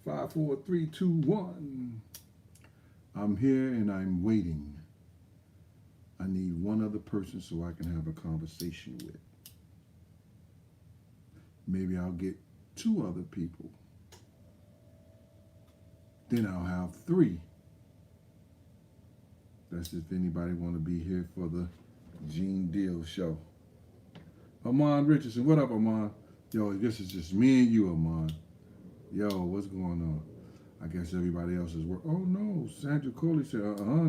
5, 4, 3, 2, 1. I'm here and I'm waiting. I need one other person so I can have a conversation with. Maybe I'll get 2 other people. Then I'll have 3. That's if anybody want to be here for the Gene Deal show. Amon Richardson, what up, Amon? Yo, this is just me and you, Amon. Yo, what's going on? I guess everybody else is work. Oh no, Sandra Coley said,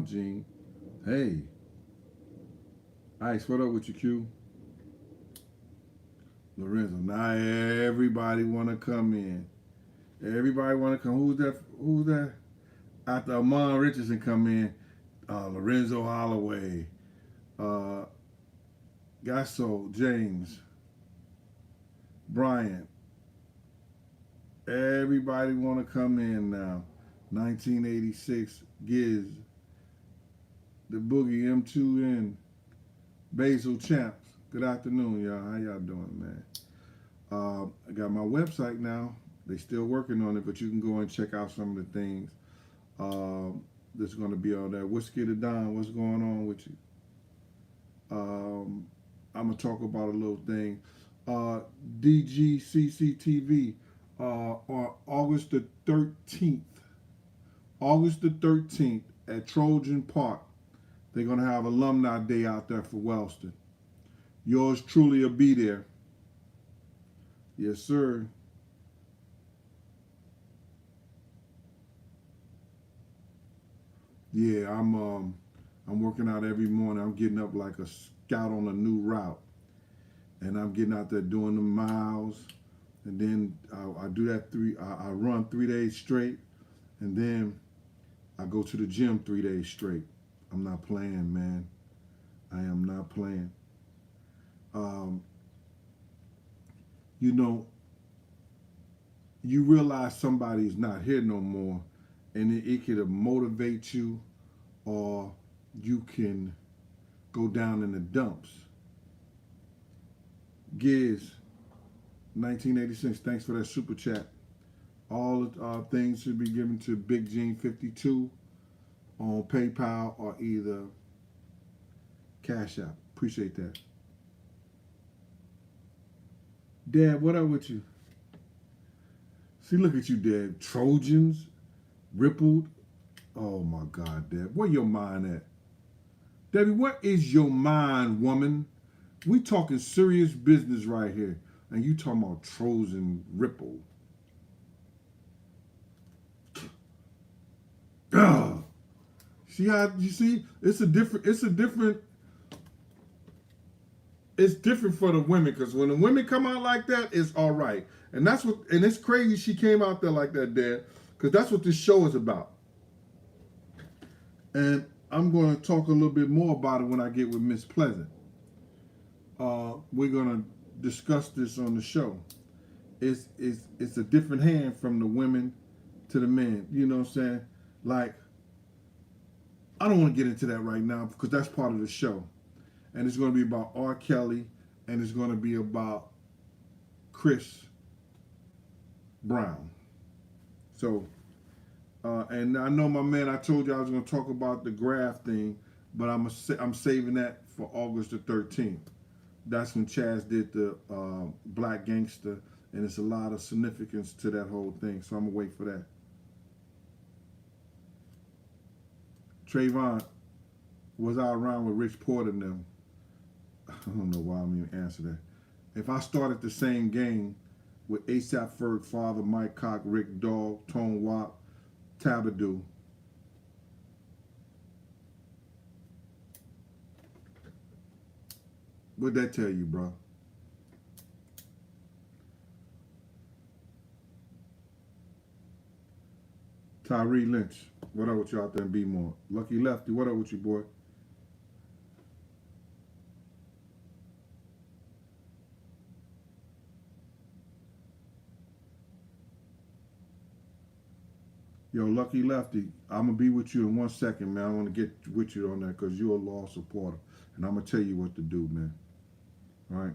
Gene. Hey. Ice, what up with you, Q? Lorenzo, now everybody want to come in. Everybody want to come. Who's that? After Amon Richardson come in, Lorenzo Holloway, Gasso, James, Brian. Everybody want to come in now. 1986, Giz, the Boogie, M2N, Basil Champs. Good afternoon, y'all. How y'all doing, man? I got my website now. They still working on it, but you can go and check out some of the things. That's going to be on there. Whiskey to Don, what's going on with you? I'm going to talk about a little thing. DGCCTV on August the 13th. August the 13th at Trojan Park. They're going to have Alumni Day out there for Wellston. Yours truly will be there. Yes, sir. Yeah, I'm working out every morning. I'm getting up like a scout on a new route. And I'm getting out there doing the miles. And then I do that I run 3 days straight. And then I go to the gym 3 days straight. I'm not playing, man. I am not playing. You know, you realize somebody's not here no more, and it could motivate you, or you can go down in the dumps. Giz, 1986, thanks for that super chat. All things should be given to Big Gene 52 on PayPal or either Cash App. Appreciate that. Dad, what up with you? See, look at you, Dad. Trojans, rippled. Oh my God, Dad. Where your mind at? Debbie, what is your mind, woman? We talking serious business right here. And you talking about Trojan ripple. Ugh. See how you see? It's different for the women, because when the women come out like that, it's all right. And it's crazy she came out there like that, Dad, because that's what this show is about. And I'm going to talk a little bit more about it when I get with Miss Pleasant. We're going to discuss this on the show. It's a different hand from the women to the men. You know what I'm saying? Like, I don't want to get into that right now because that's part of the show. And it's going to be about R. Kelly, and it's going to be about Chris Brown. So, and I know my man, I told you I was going to talk about the graph thing, but I'm saving that for August the 13th. That's when Chaz did the Black Gangster, and there's a lot of significance to that whole thing. So I'm going to wait for that. Trayvon, was I around with Rich Porter and them? I don't know why I'm even answer that. If I started the same game with ASAP Ferg, Father, Mike Cock, Rick Dog, Tone Wop, Tabadoo, what'd that tell you, bro? Tyree Lynch, what up with you out there in B-More? Lucky Lefty, what up with you, boy? Yo, Lucky Lefty, I'm going to be with you in 1 second, man. I want to get with you on that because you're a law supporter. And I'm going to tell you what to do, man. All right?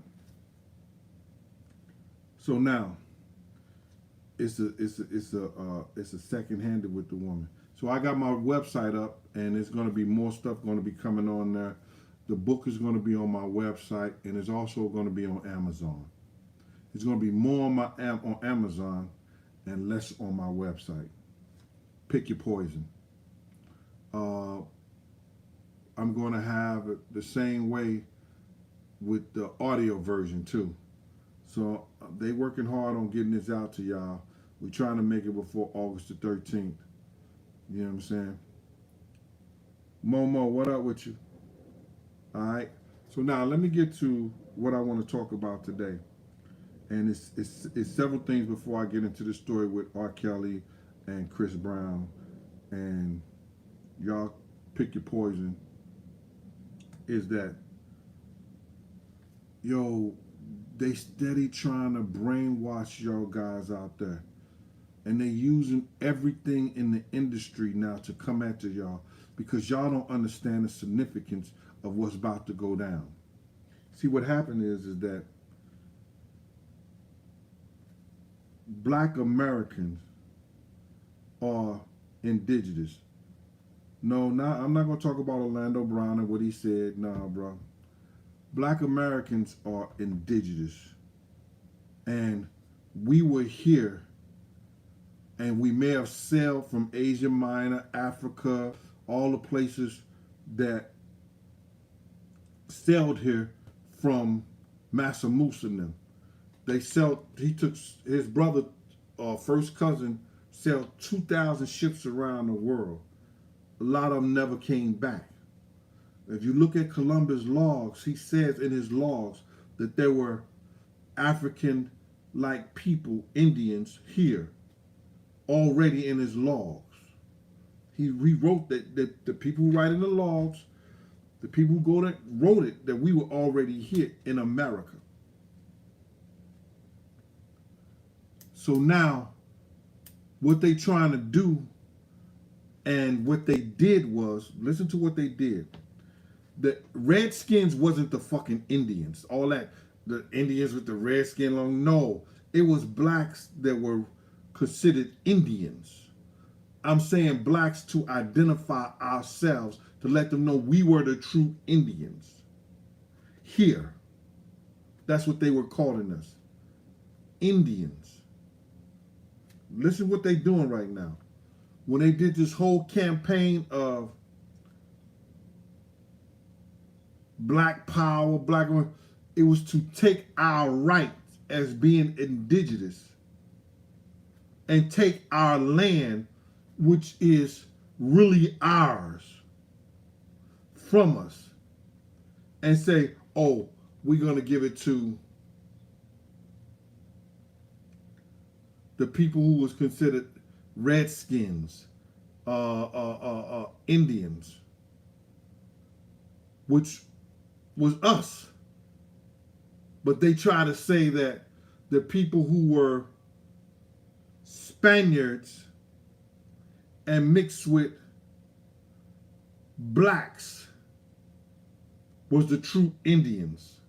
So now, it's a second handed with the woman. So I got my website up, and there's going to be more stuff going to be coming on there. The book is going to be on my website, and it's also going to be on Amazon. It's going to be more on Amazon and less on my website. Pick your poison. I'm going to have it the same way with the audio version too. So they working hard on getting this out to y'all. We're trying to make it before August the 13th. You know what I'm saying? Momo, what up with you? All right. So now let me get to what I want to talk about today. And it's several things before I get into the story with R. Kelly and Chris Brown. And y'all pick your poison. Is that, yo, they steady trying to brainwash y'all guys out there. And they using everything in the industry now to come at y'all because y'all don't understand the significance of what's about to go down. See, what happened is that Black Americans are indigenous. No, I'm not going to talk about Orlando Brown and what he said. Nah, bro. Black Americans are indigenous. And we were here, and we may have sailed from Asia Minor, Africa, all the places that sailed here from Massa Musa and them. He took his brother, first cousin, sailed 2,000 ships around the world. A lot of them never came back. If you look at Columbus' logs, he says in his logs that there were African-like people, Indians, here already in his logs. He rewrote that the people who write in the logs, the people who wrote it, that we were already here in America. So now, what they trying to do and what they did was, listen to what they did. The Redskins wasn't the fucking Indians. All that, the Indians with the red skin long. No, it was blacks that were considered Indians. I'm saying blacks to identify ourselves, to let them know we were the true Indians. Here. That's what they were calling us. Indians. Listen what they're doing right now. When they did this whole campaign of Black Power, it was to take our rights as being indigenous and take our land, which is really ours, from us, and say, oh, we're going to give it to the people who was considered Redskins, Indians, which was us. But they try to say that the people who were Spaniards and mixed with blacks was the true Indians.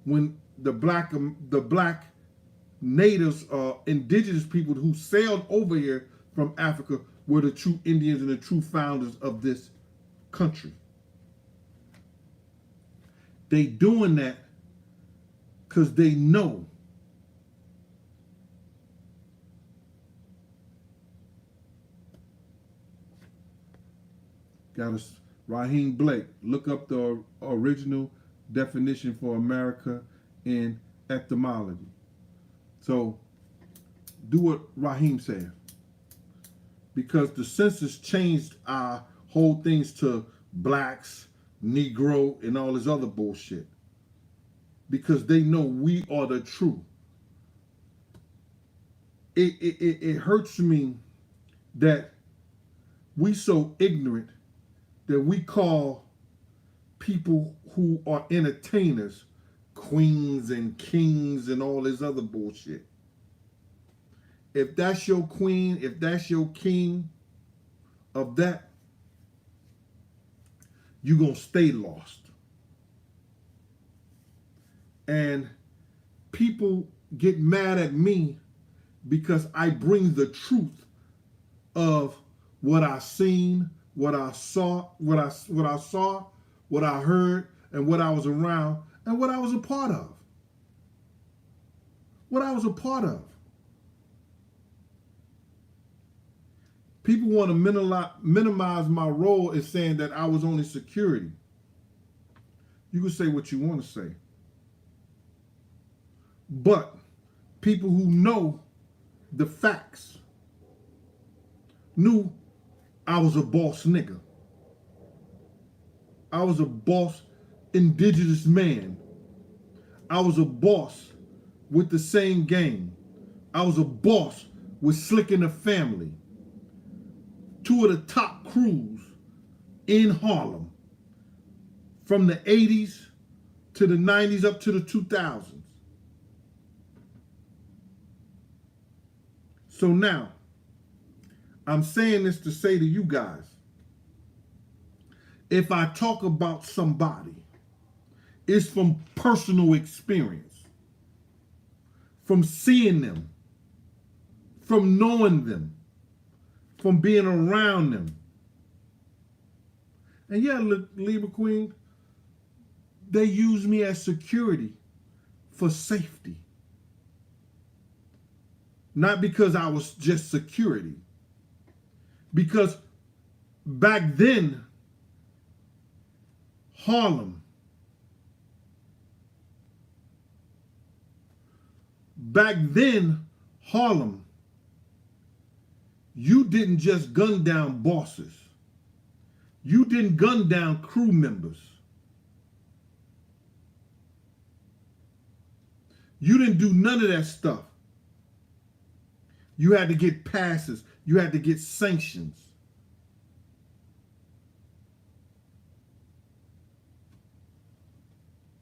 When the black natives, indigenous people who sailed over here from Africa were the true Indians and the true founders of this country. They doing that because they know got us. Raheem Blake, look up the original definition for America in etymology. So do what Raheem said. Because the census changed our whole things to blacks, Negro, and all this other bullshit. Because they know we are the truth. It hurts me that we so ignorant that we call people who are entertainers queens and kings and all this other bullshit. If that's your queen, if that's your king of that, you're going to stay lost. And people get mad at me because I bring the truth of what I seen, what I saw, what I saw, what I heard, and what I was around, and what I was a part of. What I was a part of. People want to minimize my role as saying that I was only security. You can say what you want to say. But people who know the facts knew I was a boss nigga. I was a boss indigenous man. I was a boss with the same game. I was a boss with Slick and the Family. Two of the top crews in Harlem from the 80s to the 90s up to the 2000s. So now, I'm saying this to say to you guys, if I talk about somebody, it's from personal experience, from seeing them, from knowing them, from being around them. And yeah, Libra Queen, they use me as security for safety. Not because I was just security. Because back then, Harlem, you didn't just gun down bosses. You didn't gun down crew members. You didn't do none of that stuff. You had to get passes. You had to get sanctions.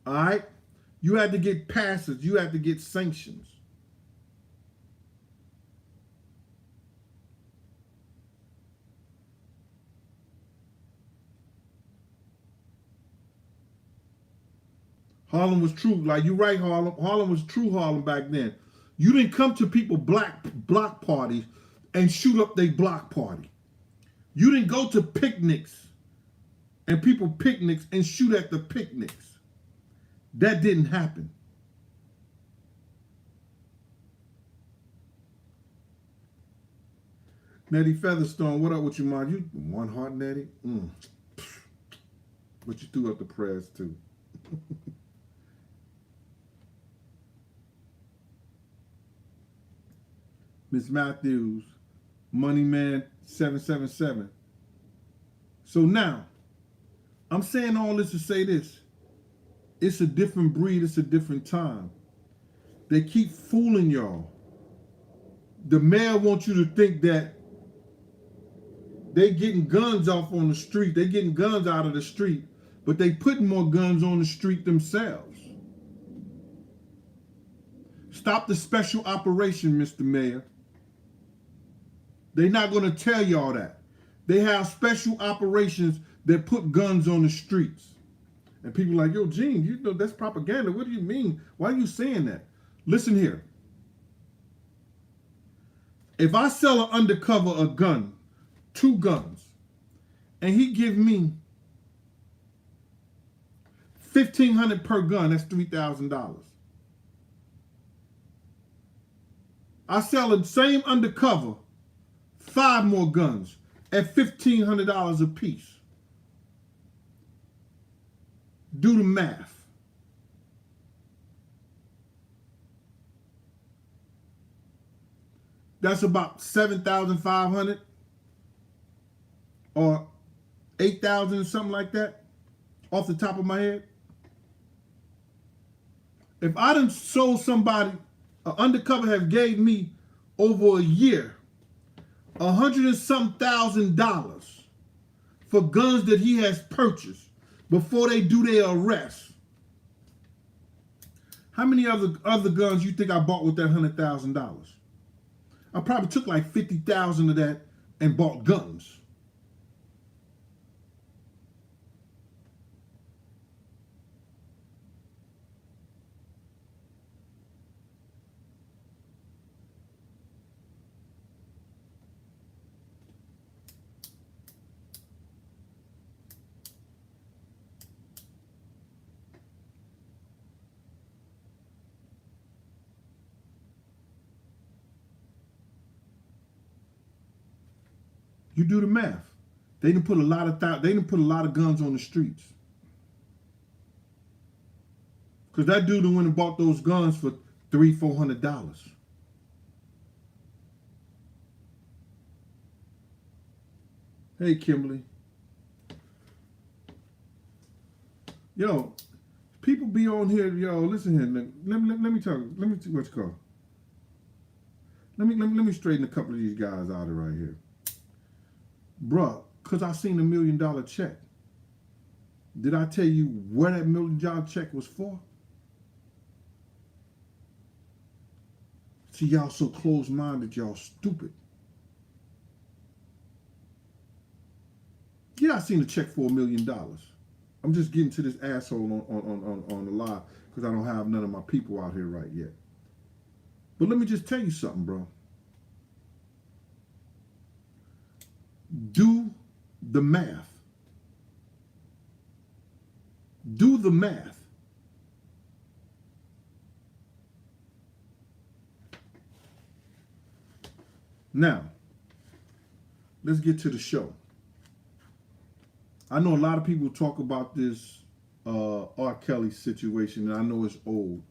All right? You had to get passes. You had to get sanctions. Harlem was true. Like, you're right, Harlem. Harlem was true Harlem back then. You didn't come to people block parties and shoot up their block party. You didn't go to picnics and people picnics and shoot at the picnics. That didn't happen. Nettie Featherstone, what up with you, Mom? You one heart, Nettie? But you threw up the prayers too. Miss Matthews, Money Man 777. So now, I'm saying all this to say this. It's a different breed, it's a different time. They keep fooling y'all. The mayor wants you to think that they getting guns off on the street, they getting guns out of the street, but they putting more guns on the street themselves. Stop the special operation, Mr. Mayor. They're not going to tell y'all that. They have special operations that put guns on the streets. And people are like, yo, Gene, you know that's propaganda. What do you mean? Why are you saying that? Listen here. If I sell an undercover a gun, 2 guns, and he give me $1,500 per gun, that's $3,000. I sell the same undercover 5 more guns at $1,500 a piece. Do the math. That's about 7,500 or 8,000 or something like that off the top of my head. If I done sold somebody, an undercover have gave me over a year $100 and some thousand for guns that he has purchased before they do their arrest. How many other guns you think I bought with that $100,000? I probably took like 50,000 of that and bought guns. You do the math. They didn't put a lot of guns on the streets. Because that dude went and bought those guns for $300-$400. Hey, Kimberly. Yo, people be on here. Yo, listen here. Let me talk. Let me see what's called. Let me straighten a couple of these guys out of right here, bruh. Cause I seen $1 million check. Did I tell you where that $1 million check was for? See, y'all so close-minded, y'all stupid. Yeah, I seen a check for $1 million. I'm just getting to this asshole on the live because I don't have none of my people out here right yet. But let me just tell you something, bro. Do the math. Do the math. Now, let's get to the show. I know a lot of people talk about this R. Kelly situation, and I know it's old.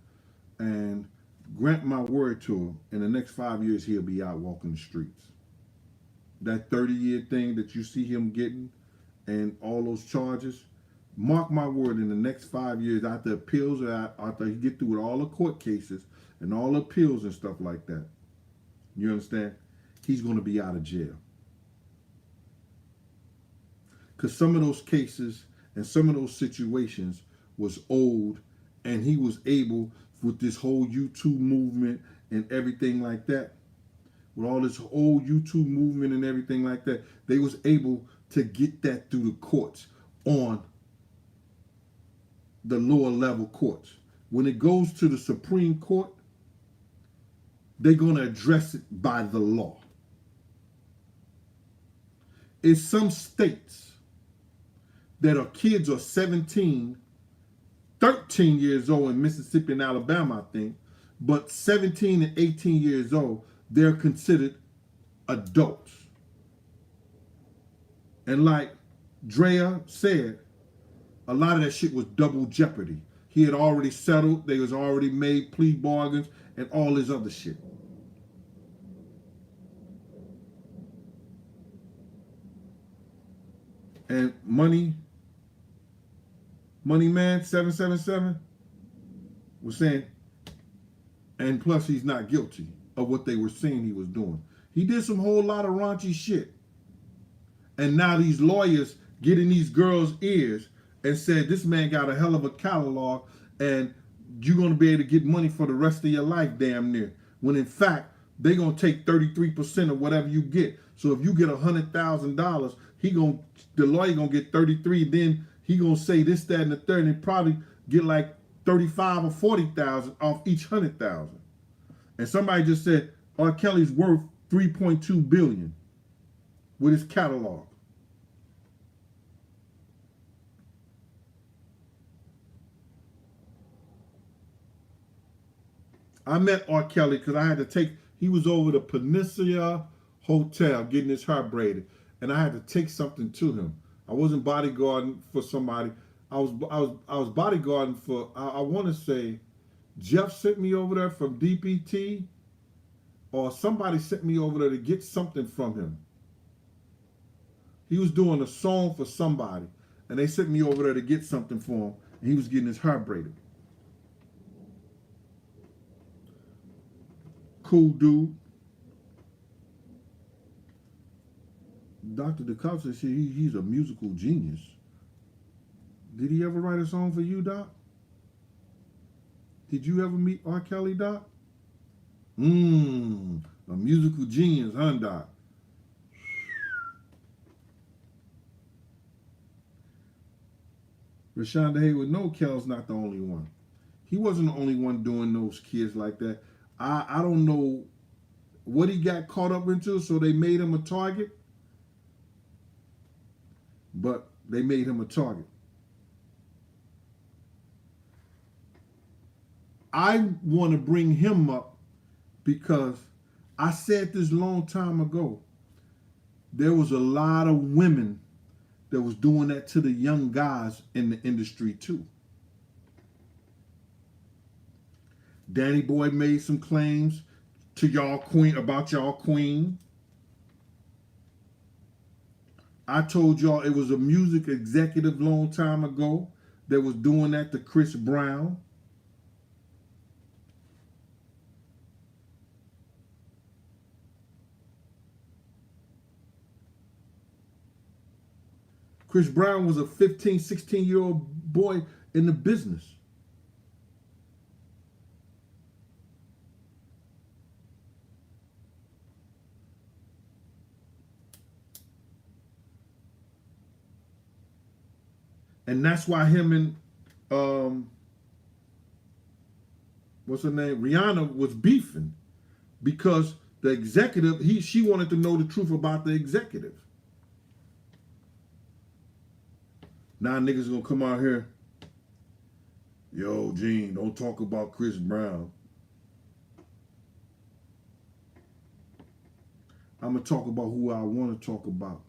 And grant my word to him, in the next 5 years, he'll be out walking the streets. That 30-year thing that you see him getting and all those charges, mark my word, in the next 5 years, after appeals, after he get through with all the court cases and all the appeals and stuff like that, you understand? He's going to be out of jail. Because some of those cases and some of those situations was old, and he was able, with this whole YouTube movement and everything like that, with all this old YouTube movement and everything like that, they was able to get that through the courts on the lower level courts. When it goes to the Supreme Court, they're going to address it by the law. In some states that are kids are 17, 13 years old in Mississippi and Alabama, I think, but 17 and 18 years old, they're considered adults. And like Drea said, a lot of that shit was double jeopardy. He had already settled, they was already made plea bargains and all this other shit. And Money Man 777 was saying, and plus he's not guilty of what they were saying he was doing. He did some whole lot of raunchy shit. And now these lawyers get in these girls' ears and said, this man got a hell of a catalog and you're going to be able to get money for the rest of your life damn near. When in fact, they're going to take 33% of whatever you get. So if you get $100,000, the lawyer going to get 33, then he going to say this, that, and the third, and probably get like 35 or 40,000 off each 100,000. And somebody just said, R. Kelly's worth $3.2 billion with his catalog. I met R. Kelly because I had to he was over the Peninsula Hotel getting his hair braided, and I had to take something to him. I wasn't bodyguarding for somebody. I was bodyguarding for, I want to say, Jeff sent me over there from DPT, or somebody sent me over there to get something from him. He was doing a song for somebody, and they sent me over there to get something for him, and he was getting his hair braided. Cool dude. Dr. DeCosta said he's a musical genius. Did he ever write a song for you, Doc? Did you ever meet R. Kelly, Doc? A musical genius, huh, Doc? Rashonda Hayward, no, Kel's not the only one. He wasn't the only one doing those kids like that. I don't know what he got caught up into, so they made him a target. But they made him a target. I want to bring him up because I said this long time ago. there was a lot of women that was doing that to the young guys in the industry too. Danny Boy made some claims to y'all queen about y'all queen. I told y'all it was a music executive long time ago that was doing that to Chris Brown. Chris Brown was a 15, 16-year-old boy in the business. And that's why him and what's her name? Rihanna was beefing because the executive, she wanted to know the truth about the executive. Now niggas gonna come out here, yo, Gene, don't talk about Chris Brown. I'm gonna talk about who I want to talk about.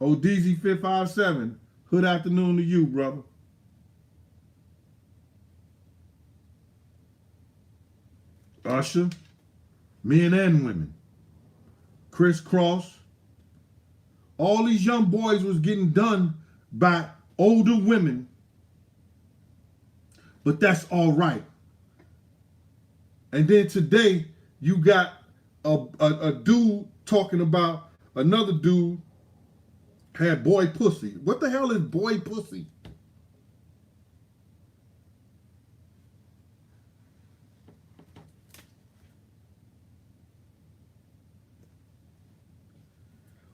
Oh, DZ557, good afternoon to you, brother. Usher, men and women. Chris Cross. All these young boys was getting done by older women, but that's all right. And then today, you got a dude talking about another dude had boy pussy. What the hell is boy pussy?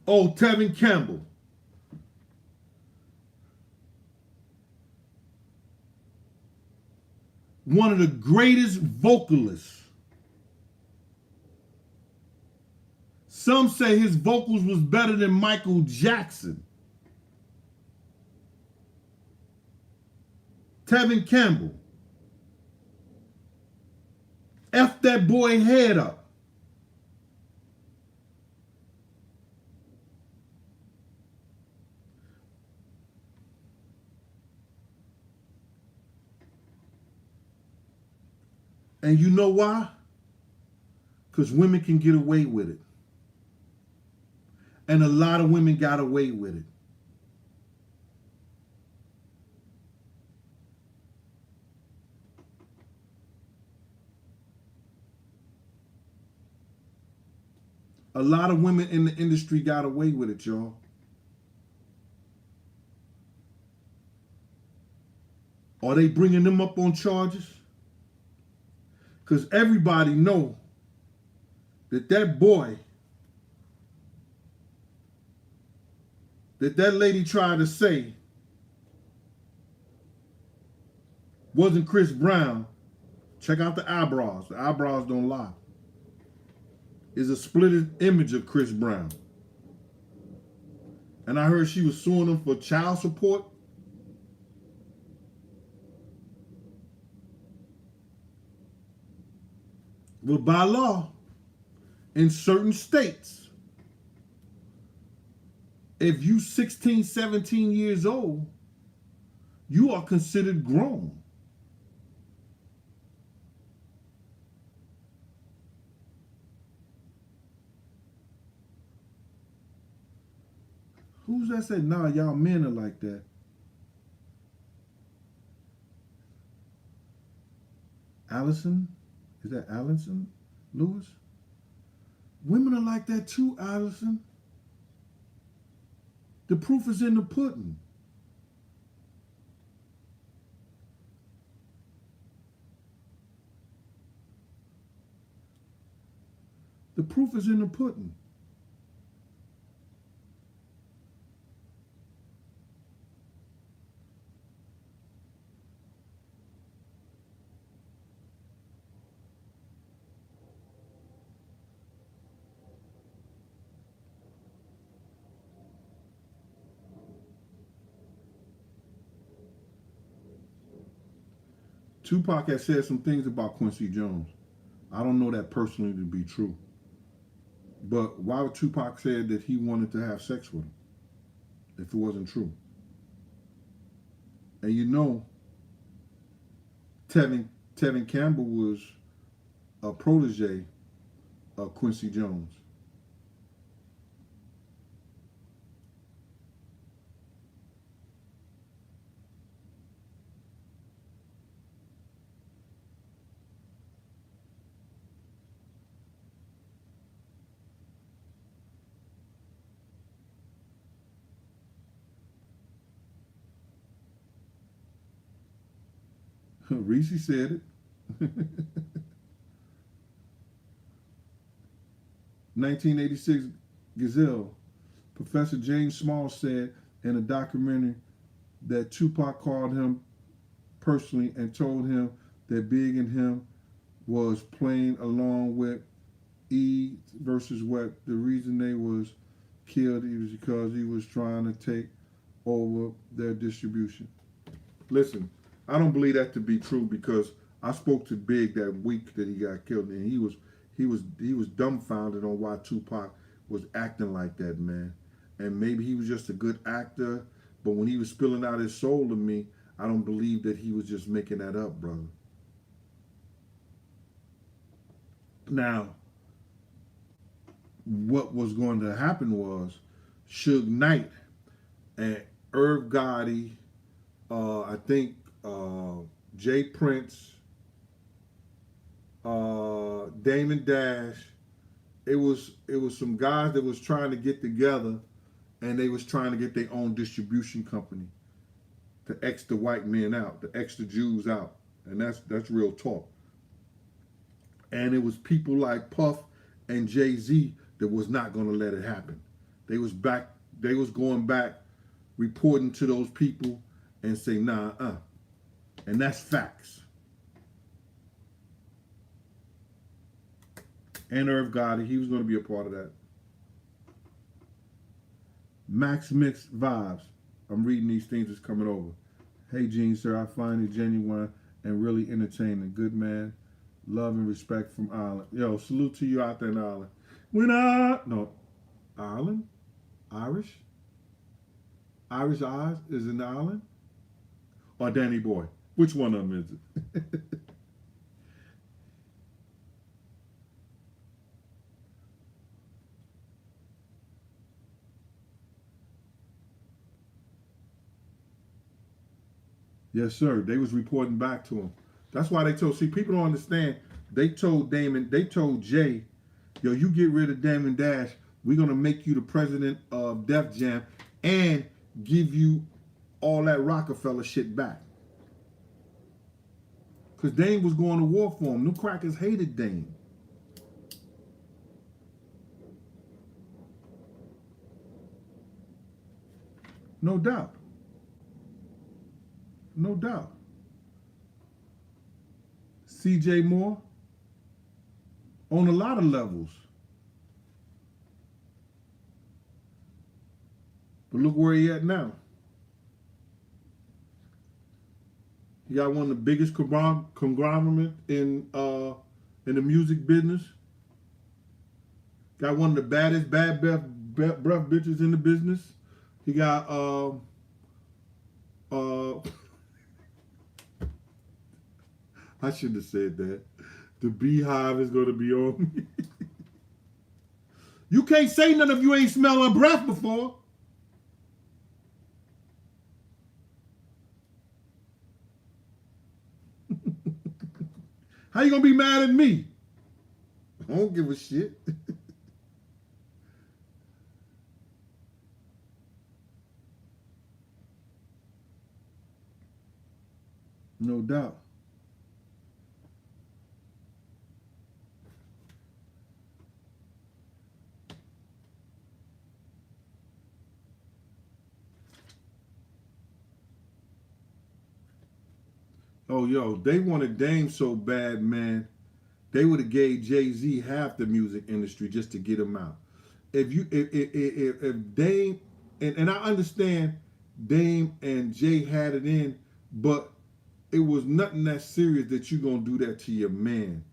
Oh, Tevin Campbell. One of the greatest vocalists. Some say his vocals was better than Michael Jackson. Tevin Campbell. F that boy head up. And you know why? Because women can get away with it. And a lot of women got away with it. A lot of women in the industry got away with it, y'all. Are they bringing them up on charges? Because everybody know that boy, that lady tried to say wasn't Chris Brown. Check out the eyebrows. The eyebrows don't lie. Is a split image of Chris Brown. And I heard she was suing him for child support. Well, by law, in certain states, if you 16, 17 years old, you are considered grown. Who's that said, nah, y'all men are like that? Allison? Is that Allison Lewis? Women are like that too, Allison. The proof is in the pudding. The proof is in the pudding. Tupac has said some things about Quincy Jones. I don't know that personally to be true. But why would Tupac said that he wanted to have sex with him if it wasn't true? And you know, Tevin Campbell was a protege of Quincy Jones. Reese said it. 1986 Gazelle. Professor James Small said in a documentary that Tupac called him personally and told him that Big and him was playing along with E versus what the reason they was killed was because he was trying to take over their distribution. Listen, I don't believe that to be true because I spoke to Big that week that he got killed, and he was dumbfounded on why Tupac was acting like that, man. And maybe he was just a good actor, but when he was spilling out his soul to me, I don't believe that he was just making that up, brother. Now, what was going to happen was Suge Knight and Irv Gotti, I think Jay Prince, Damon Dash. It was some guys that was trying to get together, and they was trying to get their own distribution company to X the white men out, to X the Jews out, and that's real talk. And it was people like Puff and Jay-Z that was not going to let it happen. They was going back, reporting to those people and say, nah, and that's facts. And Irv Gotti, he was going to be a part of that. Max Mix Vibes. I'm reading these things that's coming over. Hey, Gene, sir, I find it genuine and really entertaining. Good man. Love and respect from Ireland. Yo, salute to you out there in Ireland. Ireland? Irish? Irish Eyes is in Ireland? Or Danny Boy? Which one of them is it? Yes, sir. They was reporting back to him. That's why people don't understand. They told Jay, yo, you get rid of Damon Dash, we're going to make you the president of Def Jam and give you all that Rockefeller shit back. Because Dame was going to war for him. Them crackers hated Dame. No doubt. No doubt. CJ Moore, on a lot of levels. But look where he at now. He got one of the biggest conglomerate in the music business. Got one of the baddest bad breath bitches in the business. He got I shouldn't have said that. The Beehive is going to be on me. You can't say none of you ain't smelled her breath before. How you going to be mad at me? I don't give a shit. No doubt. Oh, yo, they wanted Dame so bad, man. They would have gave Jay-Z half the music industry just to get him out. If Dame, and I understand Dame and Jay had it in, but it was nothing that serious that you gonna do that to your man.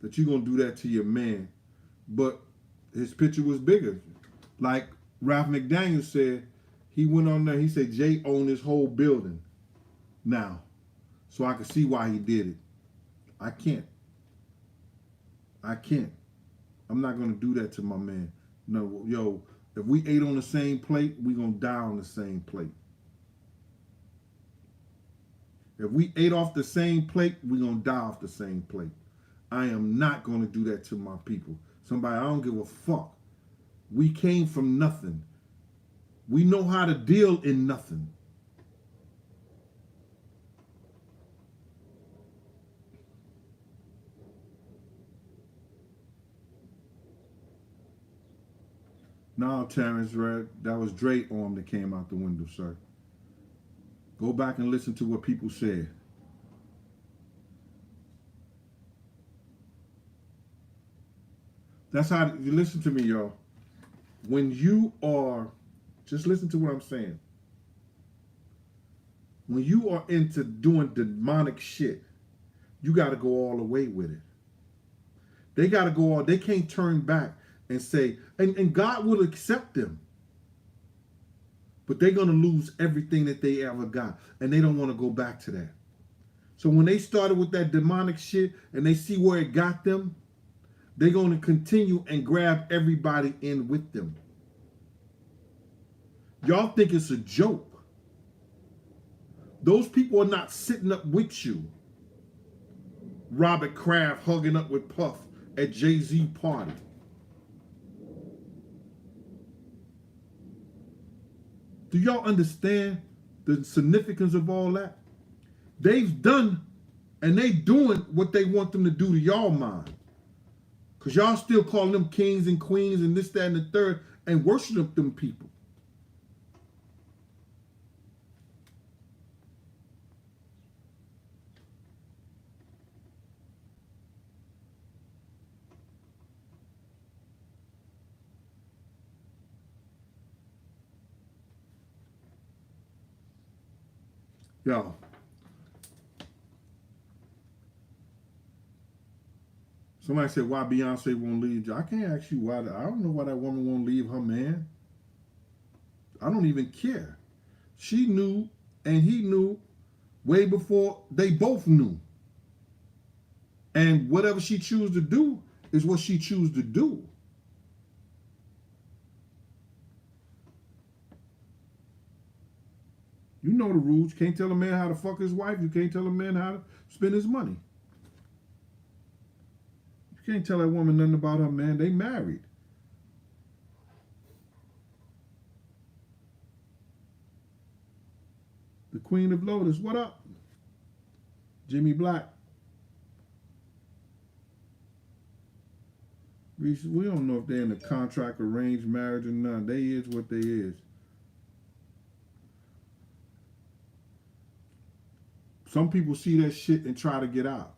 that you're gonna do that to your man. But his picture was bigger. Like Ralph McDaniel said, he went on there, he said Jay owned this whole building now. So I can see why he did it. I can't. I'm not gonna do that to my man. No, yo, if we ate on the same plate, we gonna die on the same plate. If we ate off the same plate, we gonna die off the same plate. I am not gonna do that to my people. Somebody, I don't give a fuck. We came from nothing. We know how to deal in nothing. No, Terrence, that was Dre arm that came out the window, sir. Go back and listen to what people said. That's how you listen to me, y'all. When you are, just listen to what I'm saying. When you are into doing demonic shit, you got to go all the way with it. They got to go all, they can't turn back and say, and God will accept them. But they're going to lose everything that they ever got. And they don't want to go back to that. So when they started with that demonic shit and they see where it got them, they're going to continue and grab everybody in with them. Y'all think it's a joke. Those people are not sitting up with you. Robert Kraft hugging up with Puff at Jay-Z party. Do y'all understand the significance of all that? They've done and they doing what they want them to do to y'all mind. Because y'all still calling them kings and queens and this, that, and the third and worship them people. Yo. Somebody said, why Beyonce won't leave? I can't ask you why. I don't know why that woman won't leave her man. I don't even care. She knew and he knew way before they both knew. And whatever she chooses to do is what she chooses to do. You know the rules. You can't tell a man how to fuck his wife. You can't tell a man how to spend his money. You can't tell that woman nothing about her man. They married. The Queen of Lotus, what up? Jimmy Black. We don't know if they're in a contract, arranged marriage or not. They is what they is. Some people see that shit and try to get out.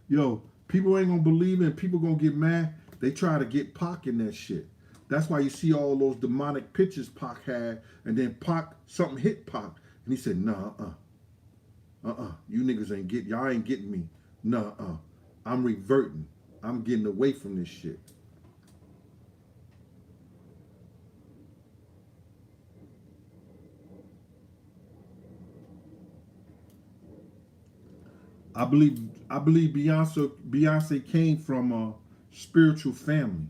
Yo, people ain't gonna believe it and people gonna get mad. They try to get Pac in that shit. That's why you see all those demonic pictures Pac had, and then Pac, something hit Pac, and he said, nah, you niggas ain't y'all ain't getting me. Nah, I'm reverting. I'm getting away from this shit. I believe Beyonce came from a spiritual family,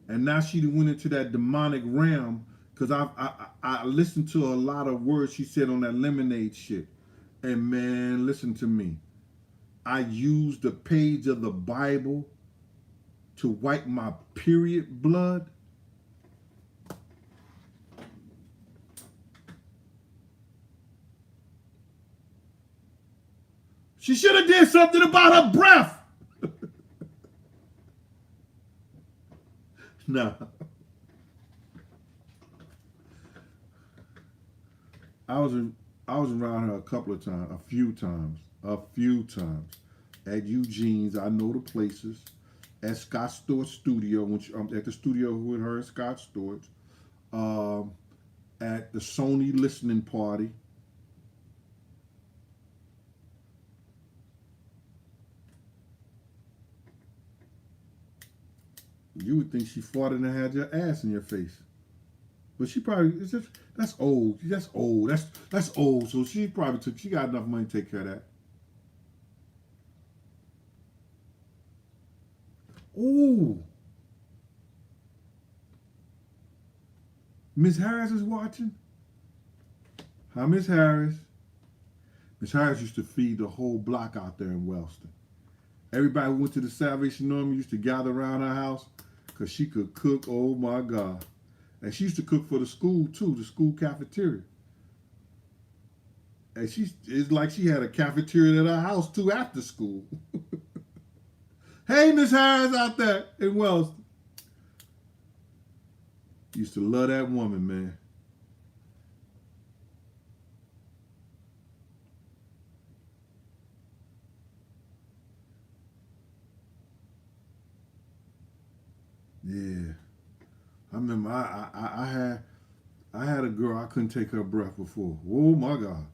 and now she went into that demonic realm. Because I listened to a lot of words she said on that Lemonade shit, and man, listen to me. I used the page of the Bible to wipe my period blood. She should have did something about her breath. Nah. I was around her a few times at Eugene's. I know the places. At Scott Stewart's studio, at the studio with her and Scott Stewart. At the Sony listening party. You would think she fought and had your ass in your face. But she probably it's just that's old. That's old. That's old. So she probably she got enough money to take care of that. Ooh. Miss Harris is watching. Hi, Miss Harris. Miss Harris used to feed the whole block out there in Wellston. Everybody who went to the Salvation Army used to gather around her house because she could cook. Oh my God. And she used to cook for the school too, the school cafeteria. And it's like she had a cafeteria at her house too after school. Hey, Miss Harris out there in Wellston. Used to love that woman, man. Yeah. I remember I had a girl I couldn't take her breath before. Oh my God.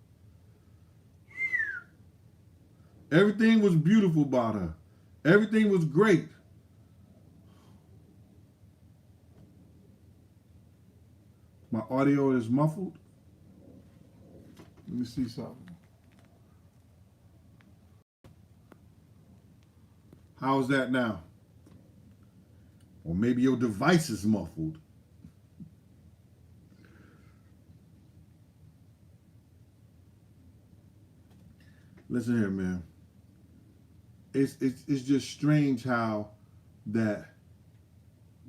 Everything was beautiful about her. Everything was great. My audio is muffled. Let me see something. How's that now? Or maybe your device is muffled. Listen here, man. It's just strange how that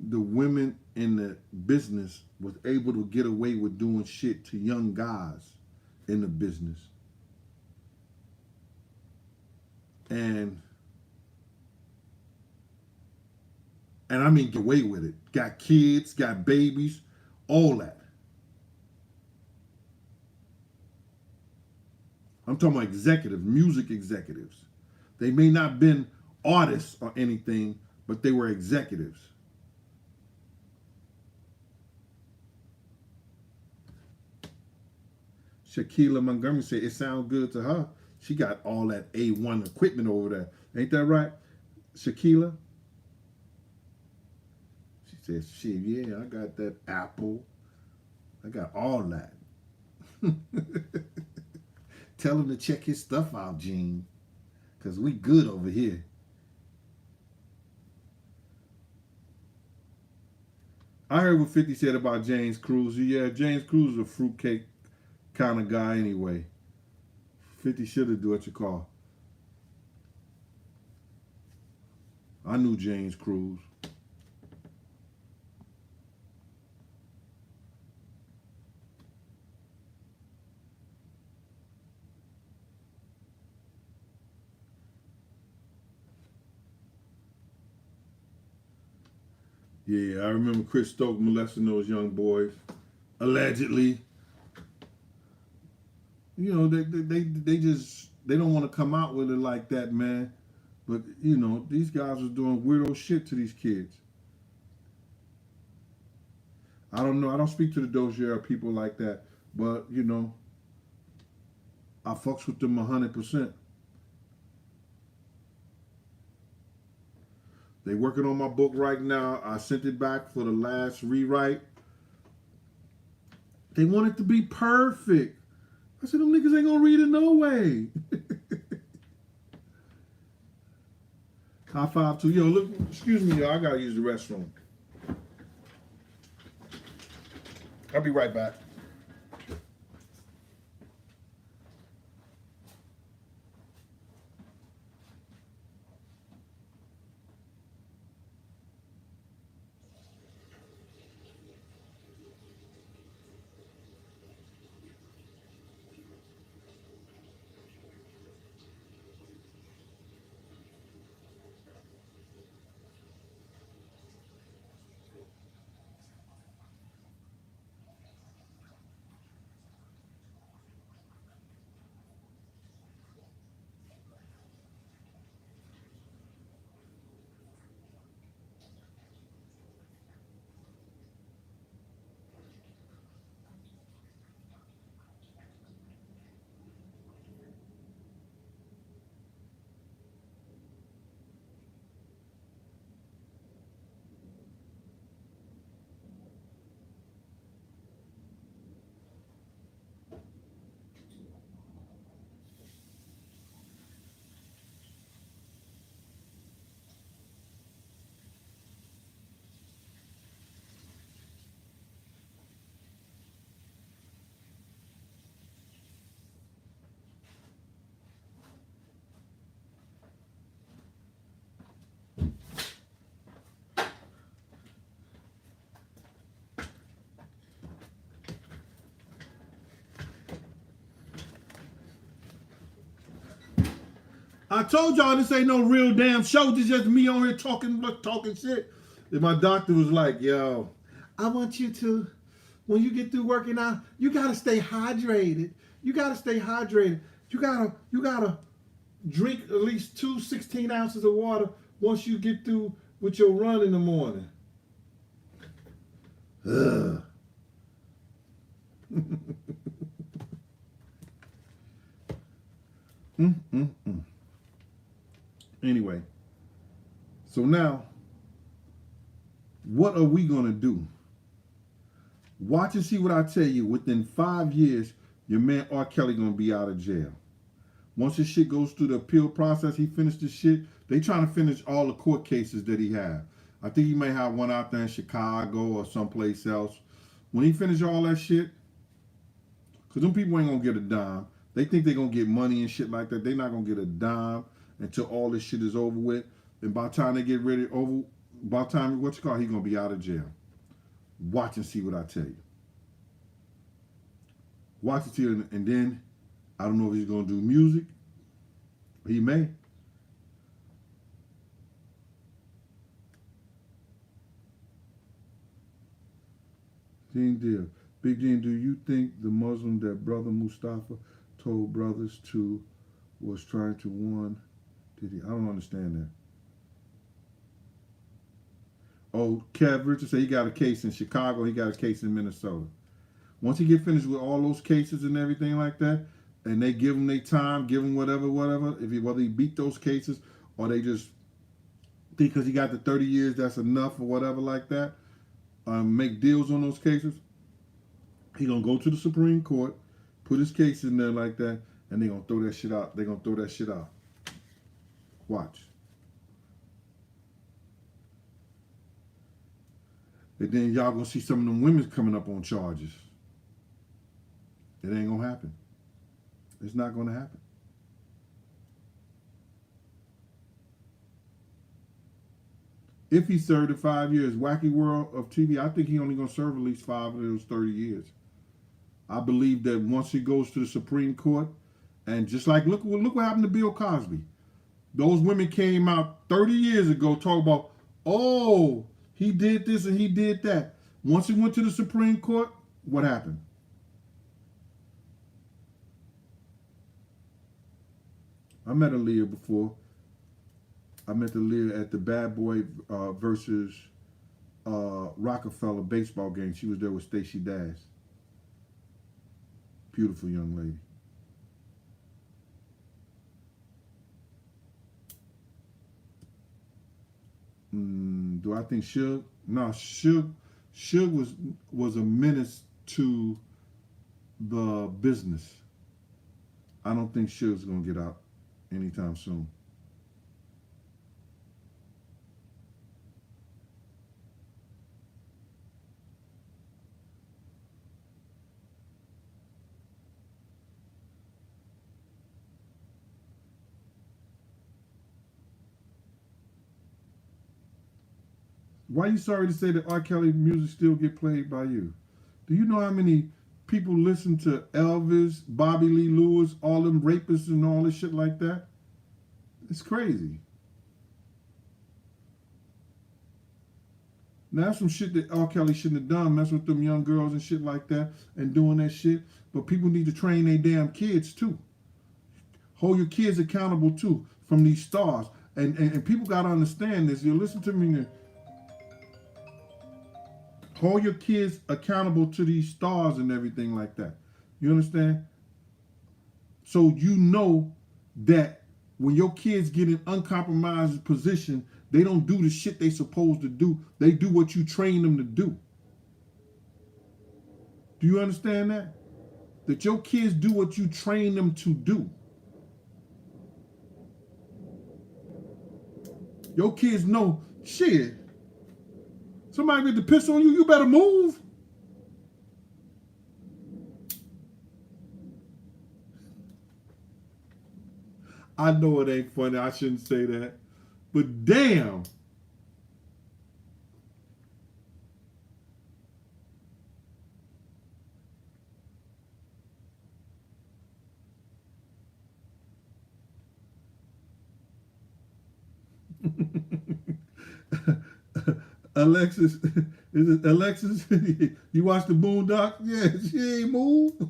the women in the business was able to get away with doing shit to young guys in the business. And I mean get away with it. Got kids, got babies, all that. I'm talking about executives, music executives. They may not have been artists or anything, but they were executives. Shaquila Montgomery said it sounds good to her. She got all that A1 equipment over there. Ain't that right, Shaquila? She said, shit, yeah, I got that Apple. I got all that. Tell him to check his stuff out, Gene, because we good over here. I heard what 50 said about James Cruz. Yeah, James Cruz is a fruitcake kind of guy anyway. 50 should have do what you call. I knew James Cruz. Yeah, I remember Chris Stokes molesting those young boys, allegedly. You know, they just they don't want to come out with it like that, man. But you know, these guys was doing weirdo shit to these kids. I don't know. I don't speak to the Dozier people like that, but you know, I fucks with them 100%. They working on my book right now. I sent it back for the last rewrite. They want it to be perfect. I said, them niggas ain't gonna read it no way. High five to yo. Look, excuse me, yo. I gotta use the restroom. I'll be right back. I told y'all this ain't no real damn show. This just me on here talking shit. And my doctor was like, yo, I want you to, when you get through working out, you gotta stay hydrated. You gotta stay hydrated. You gotta drink at least 16 ounces of water once you get through with your run in the morning. Ugh. Anyway, so now, what are we gonna do? Watch and see what I tell you. Within 5 years, your man R. Kelly gonna be out of jail. Once his shit goes through the appeal process, he finished the shit. They trying to finish all the court cases that he have. I think he may have one out there in Chicago or someplace else. When he finish all that shit, because them people ain't gonna get a dime. They think they gonna get money and shit like that. They not gonna get a dime until all this shit is over with. And by the time they get ready over, by the time he gonna be out of jail. Watch and see what I tell you. Watch and see, and then I don't know if he's gonna do music. He may. Gene Deal. Big Gene, do you think the Muslim that Brother Mustafa told brothers to was trying to warn? Did he? I don't understand that. Oh, Kev Richard said he got a case in Chicago. He got a case in Minnesota. Once he get finished with all those cases and everything like that, and they give him their time, give him whatever, whether he beat those cases or they just think because he got the 30 years that's enough or whatever like that, make deals on those cases, he gonna go to the Supreme Court, put his case in there like that, and they gonna throw that shit out. They gonna throw that shit out. Watch. And then y'all gonna see some of them women coming up on charges. It ain't gonna happen. It's not gonna happen. If he served the 5 years, Wacky World of TV, I think he only gonna serve at least 5 of those 30 years. I believe that once he goes to the Supreme Court, and just like look what happened to Bill Cosby. Those women came out 30 years ago talking about, oh, he did this and he did that. Once he went to the Supreme Court, what happened? I met Aaliyah before. I met Aaliyah at the Bad Boy versus Rockefeller baseball game. She was there with Stacey Dash. Beautiful young lady. Do I think Suge? No, Suge was a menace to the business. I don't think Suge's gonna get out anytime soon. Why are you sorry to say that R. Kelly music still get played by you? Do you know how many people listen to Elvis, Bobby Lee Lewis, all them rapists and all this shit like that? It's crazy. Now that's some shit that R. Kelly shouldn't have done, messing with them young girls and shit like that and doing that shit. But people need to train their damn kids too. Hold your kids accountable too from these stars. And people got to understand this. You listen to me. Hold your kids accountable to these stars and everything like that. You understand? So you know that when your kids get in uncompromised position, they don't do the shit they supposed to do. They do what you train them to do. Do you understand that? That your kids do what you train them to do. Your kids know, shit, somebody get to piss on you, you better move. I know it ain't funny. I shouldn't say that. But damn. Alexis, is it Alexis? You watch the Boondocks? Yeah, she ain't moved.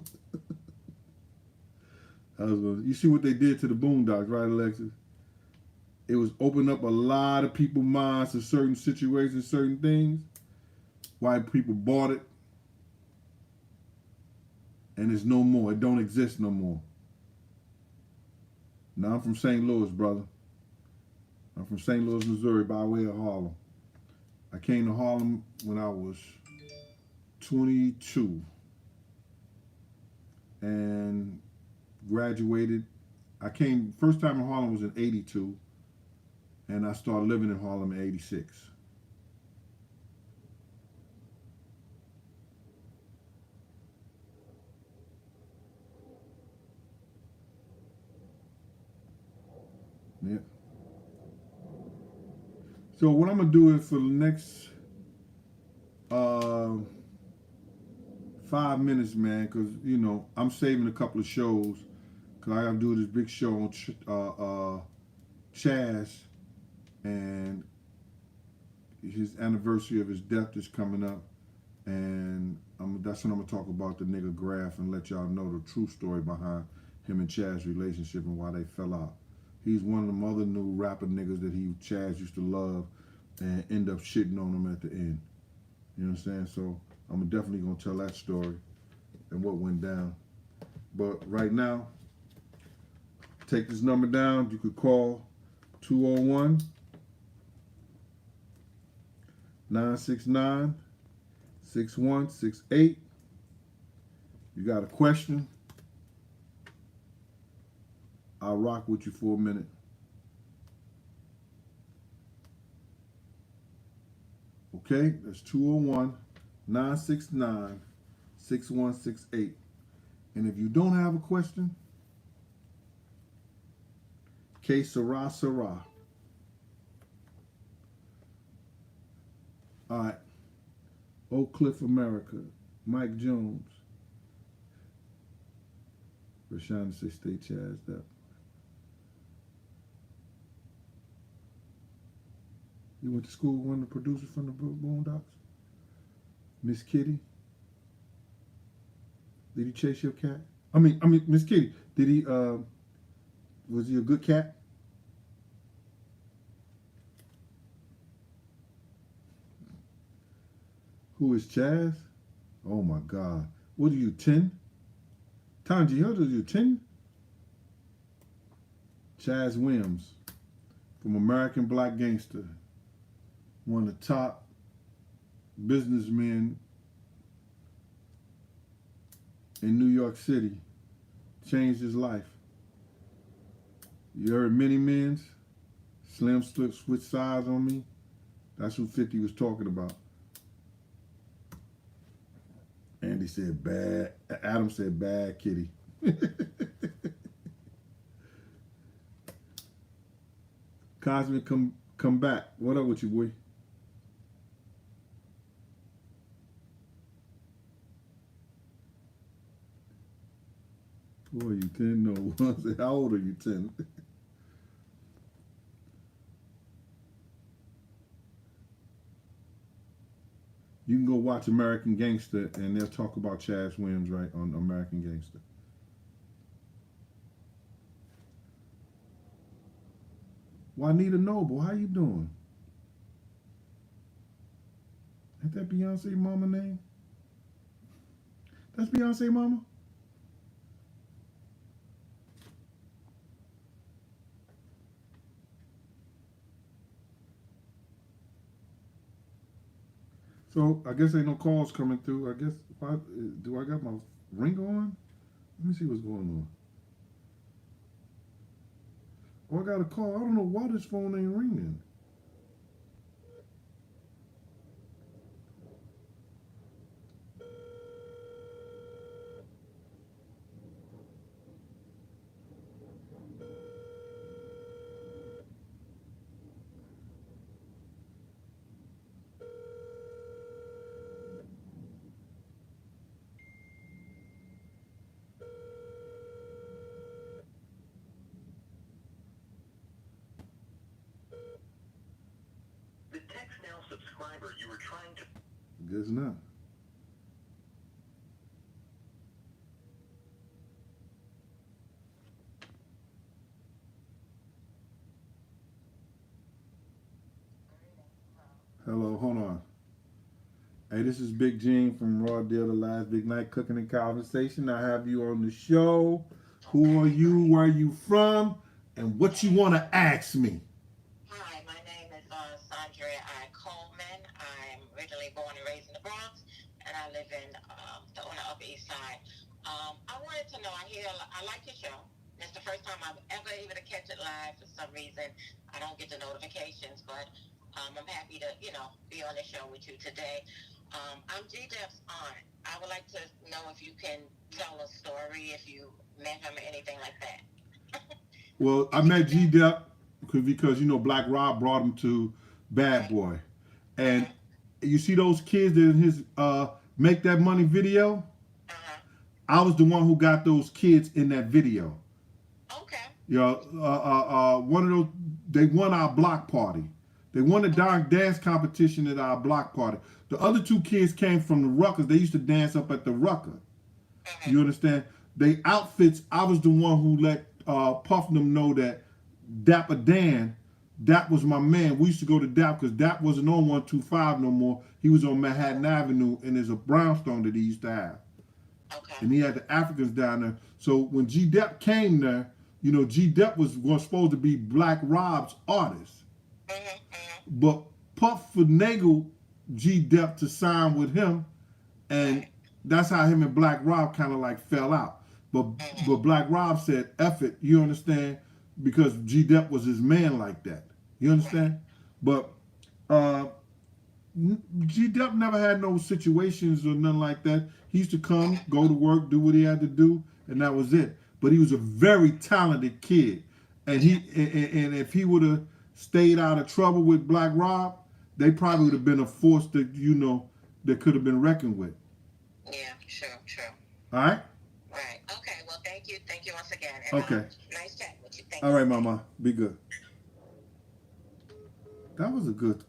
You see what they did to the Boondocks, right, Alexis? It was open up a lot of people's minds to certain situations, certain things. White people bought it, and it's no more. It don't exist no more. Now I'm from St. Louis, brother. I'm from St. Louis, Missouri, by way of Harlem. I came to Harlem when I was 22 and graduated. I came, first time in Harlem was in 82, and I started living in Harlem in 86. Yeah. So what I'm gonna do is for the next uh, 5 minutes, man, because you know I'm saving a couple of shows because I gotta do this big show on Chaz, and his anniversary of his death is coming up, and that's when I'm gonna talk about the nigga Graf and let y'all know the true story behind him and Chaz's relationship and why they fell out. He's one of them other new rapper niggas that Chaz used to love and end up shitting on him at the end. You know what I'm saying? So I'm definitely gonna tell that story and what went down. But right now, take this number down. You could call 201 969 6168. You got a question? I'll rock with you for a minute. Okay, that's 201 969 6168. And if you don't have a question, K Sarah Sarah. All right. Oak Cliff, America. Mike Jones. Rashawn say stay chazzed up. You went to school with one of the producers from the Boondocks? Miss Kitty? Did he chase your cat? I mean, Miss Kitty, did he, was he a good cat? Who is Chaz? Oh my God. What are you, 10? Tanji, how old are you, 10? Chaz Williams, from American Black Gangster. One of the top businessmen in New York City. Changed his life. You heard Many Men's? Slim switch sides on me. That's who 50 was talking about. Andy said bad. Adam said bad kitty. Cosmic come back. What up with you, boy? Boy, you 10? No. I said, how old are you, 10? You can go watch American Gangster, and they'll talk about Chaz Williams right on American Gangster. Juanita Noble, how you doing? Ain't that Beyonce mama name? That's Beyonce mama? So I guess ain't no calls coming through. I guess do I got my ringer on? Let me see what's going on. Oh, I got a call. I don't know why this phone ain't ringing. Guess not. Hello, hold on. Hey, this is Big Gene from Raw Deal, the last big night cooking and conversation. I have you on the show. Who are you? Where are you from? And what you want to ask me? Hi, my name is Sandra I. Coleman. I'm originally born and raised in the Bronx, and I live in the Upper East Side. I wanted to know, I like your show. It's the first time I've ever able to catch it live. For some reason, I don't get the notifications, but I'm happy to, be on the show with you today. I'm G Dep's aunt. I would like to know if you can tell a story, if you met him or anything like that. Well, I met G Dep because Black Rob brought him to Bad Okay. Boy, and you see those kids in his Make That Money video. Uh-huh. I was the one who got those kids in that video. Okay. One of those, they won our block party. They won the dance competition at our block party. The other two kids came from the Ruckers. They used to dance up at the Rucker. Uh-huh. You understand? They outfits. I was the one who let Puff them know that Dapper Dan, that was my man. We used to go to Dap because Dap wasn't on 125 no more. He was on Manhattan Avenue, and there's a brownstone that he used to have. Okay. And he had the Africans down there. So when G Dep came there, G Dep was supposed to be Black Rob's artist. But Puff finagled G Dep to sign with him, and that's how him and Black Rob kind of like fell out. But Black Rob said, F it, you understand? Because G Dep was his man like that. You understand? But G Dep never had no situations or nothing like that. He used to come, go to work, do what he had to do, and that was it. But he was a very talented kid. And and if he would have stayed out of trouble with Black Rob, they probably would have been a force that that could have been reckoned with. Yeah, sure. All right. Right. Okay. Well, thank you. Thank you once again. And, Okay. Nice chatting with you. Thank All you. right, Mama. Be good. That was a good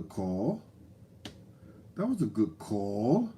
call. That was a good call.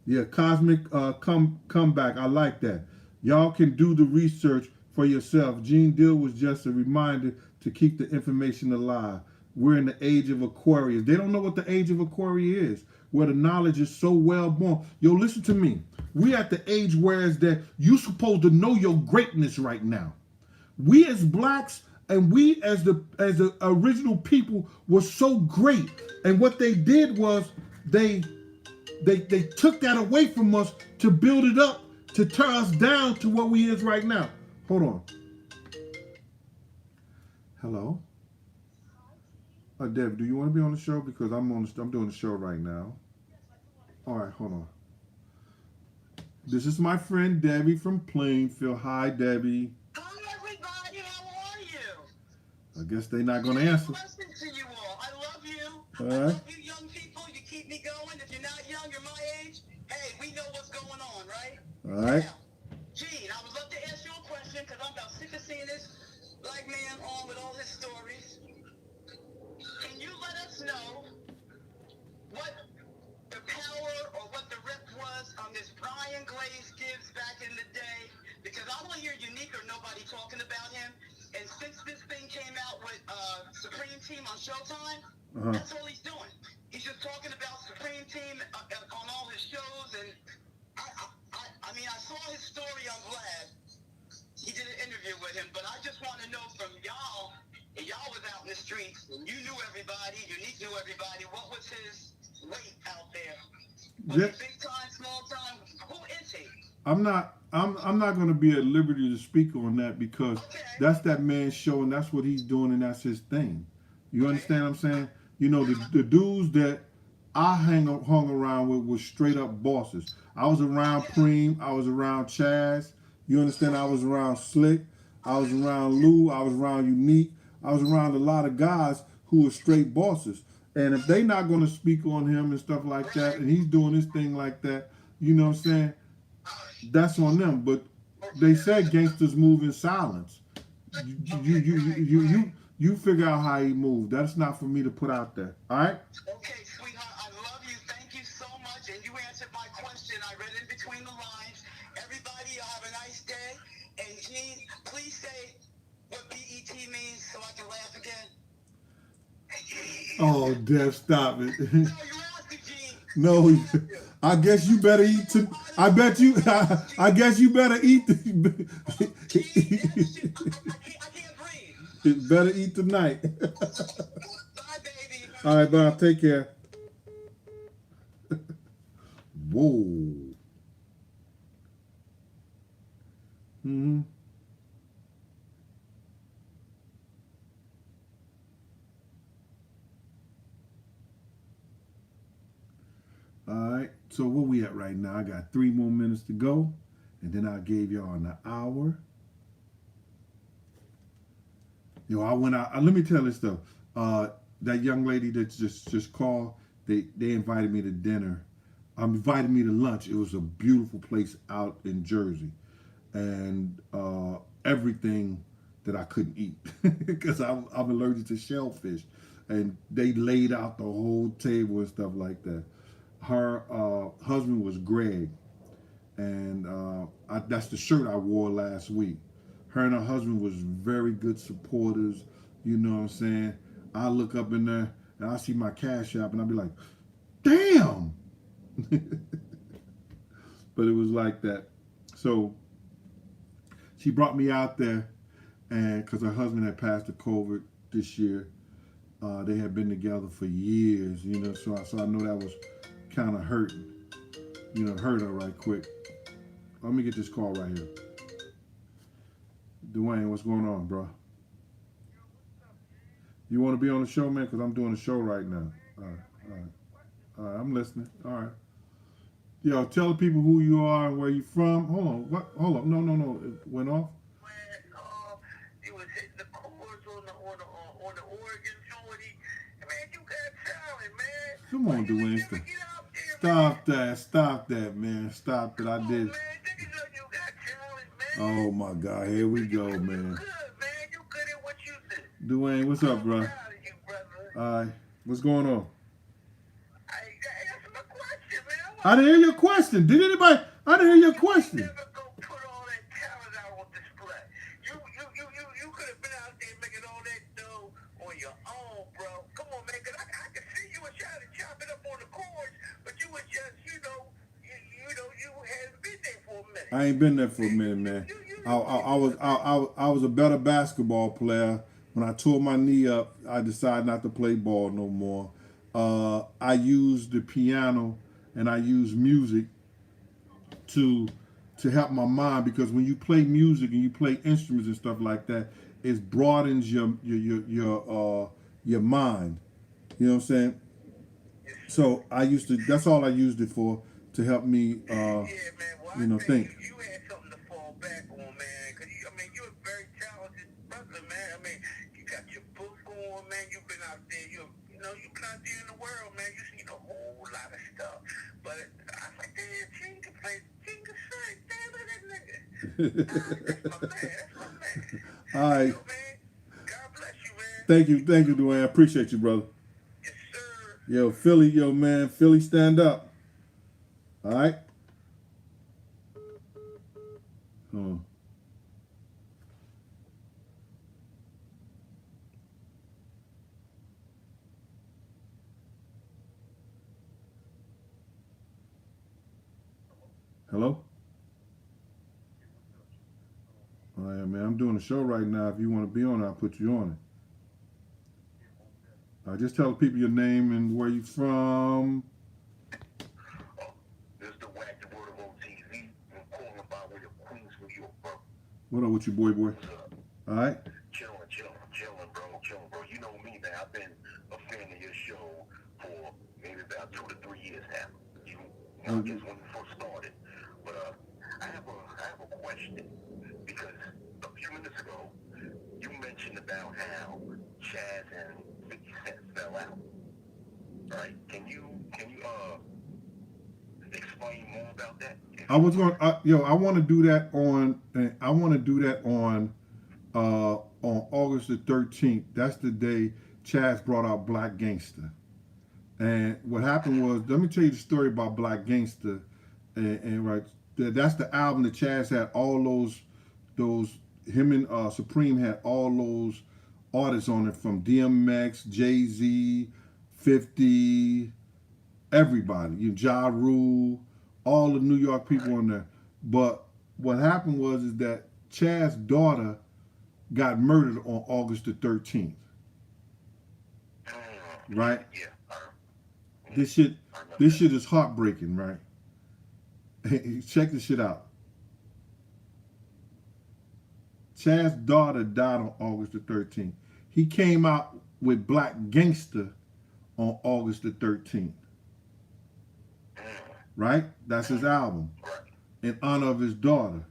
Yeah, Cosmic comeback. I like that. Y'all can do the research for yourself. Gene Deal was just a reminder to keep the information alive. We're in the age of Aquarius. They don't know what the age of Aquarius is, where the knowledge is so well born. Yo, listen to me. We at the age where is that you supposed to know your greatness right now. We as blacks and we as the original people were so great. And what they did was they took that away from us to build it up, to tear us down to what we is right now. Hold on. Hello? Deb, do you want to be on the show? Because I'm doing the show right now. All right, hold on. This is my friend Debbie from Plainfield. Hi, Debbie. Hi, everybody. How are you? I guess they're not going to answer. Listen to you all. I love you. All I right. love you, young people. You keep me going. If you're not young, you're my age. Hey, we know what's going on, right? All right. Now, Gene, I would love to ask you a question because I'm about sick of seeing this black man on with all his stories. Can you let us know what the power or what the rep was on this Brian Glaze gives back in the day? Because I want to hear Unique or nobody talking about him. And since this thing came out with Supreme Team on Showtime, that's all he's doing. He's just talking about Supreme Team on all his shows. And I mean, I saw his story on Vlad. He did an interview with him, but I just want to know from y'all, and y'all was out in the streets, and you knew everybody, Unique knew everybody, what was his weight out there? Was he big time, small time? Who is he? I'm not going to be at liberty to speak on that because that's that man's show and that's what he's doing and that's his thing. You understand what I'm saying? The dudes that I hung around with was straight up bosses. I was around Preem. I was around Chaz. You understand? I was around Slick. I was around Lou. I was around Unique. I was around a lot of guys who were straight bosses. And if they not going to speak on him and stuff like that, and he's doing his thing like that, you know what I'm saying? That's on them. But they said gangsters move in silence. You figure out how he moved. That's not for me to put out there. All right? Okay, sweetheart, I love you. Thank you so much. And you answered my question. I read in between the lines. Everybody, have a nice day. And Gene, please say what BET means so I can laugh again. Oh, Dev, stop it. No, you asked it, Gene. No, I guess you better eat. I bet you. I guess you better eat. Gene, that shit, I can't breathe. Better eat tonight. Bye, baby. All right, bye. Take care. Whoa. Hmm. All right. So where we at right now? I got 3 more minutes to go, and then I gave y'all an hour. Yo, I went out. Let me tell this stuff. That young lady that just called. They invited me to dinner. Invited me to lunch. It was a beautiful place out in Jersey, and everything that I couldn't eat because I'm allergic to shellfish, and they laid out the whole table and stuff like that. Her husband was Greg, and that's the shirt I wore last week. Her and her husband was very good supporters. You know what I'm saying? I look up in there and I see my Cash App and I'll be like, damn. But it was like that. So she brought me out there, and because her husband had passed of COVID this year, they had been together for years, you know. So I know that was kind of hurting, you know, hurt her right quick. Let me get this call right here. Dwayne, what's going on, bro? You want to be on the show, man? Because I'm doing a show right now. All right, I'm listening. All right. Yo, tell the people who you are and where you from. Hold on. What? Hold on. No. It went off. He was hitting the chords on the Oregon shorty. Man, you got talent, man. Come on, Dwayne. Stop that, man. Stop it. I did. Man, niggas know you got talent, man. Oh my God, here we go, man. You good, man. You good at what you do. Dwayne, what's up, bro? I'm proud of you, brother. All right, what's going on? Answer my question, man. I didn't hear your question. Did anybody? I didn't hear your question. Never go put all that talent out on display. You could have been out there making all that dough on your own, bro. Come on, man. Cause I can see you were trying to chop it up on the chords, but you were just, you hadn't been there for a minute. I ain't been there for a minute, man. I was a better basketball player. When I tore my knee up, I decided not to play ball no more. I used the piano and I used music to help my mind, because when you play music and you play instruments and stuff like that, it broadens your mind. You know what I'm saying? So that's all I used it for, to help me think. You had something to fall back on, man. Cause you're a very talented brother, man. You got your book going, man. You've been out there. You've been out there in the world, man. You've seen a whole lot of stuff. But I was like, damn, Gene can play, Gene can sing. Damn, that nigga. That's my man. All right. Yo, man, God bless you, man. Thank you, Dwayne. I appreciate you, brother. Yes, sir. Yo, Philly, man, Philly, stand up. All right. Oh. Hello? All right, man. I'm doing a show right now. If you want to be on it, I'll put you on it. Just tell people your name and where you from. This is the Whack the Word of OTV. I'm calling about with the Queens, New York, bro. What up with you, boy? All right. Chilling, bro. You know me, man. I've been a fan of your show for maybe about 2 to 3 years now. Just when you first started. But I have a question, because a few minutes ago you mentioned about how Chaz and 50 Cent fell out. Right. Can you explain more about that? I was going, I want to do that on. I want to do that on August the 13th. That's the day Chaz brought out Black Gangster. And what happened was, let me tell you the story about Black Gangster. And right, that's the album that Chaz had all those him and Supreme had all those artists on it, from DMX, Jay-Z, 50, everybody, Ja Rule, all the New York people on there. But what happened was is that Chaz's daughter got murdered on August the 13th. Right? Yeah. This shit is heartbreaking, right? Check this shit out. Chaz's daughter died on August the 13th. He came out with Black Gangster on August the 13th. Right? That's his album. In honor of his daughter.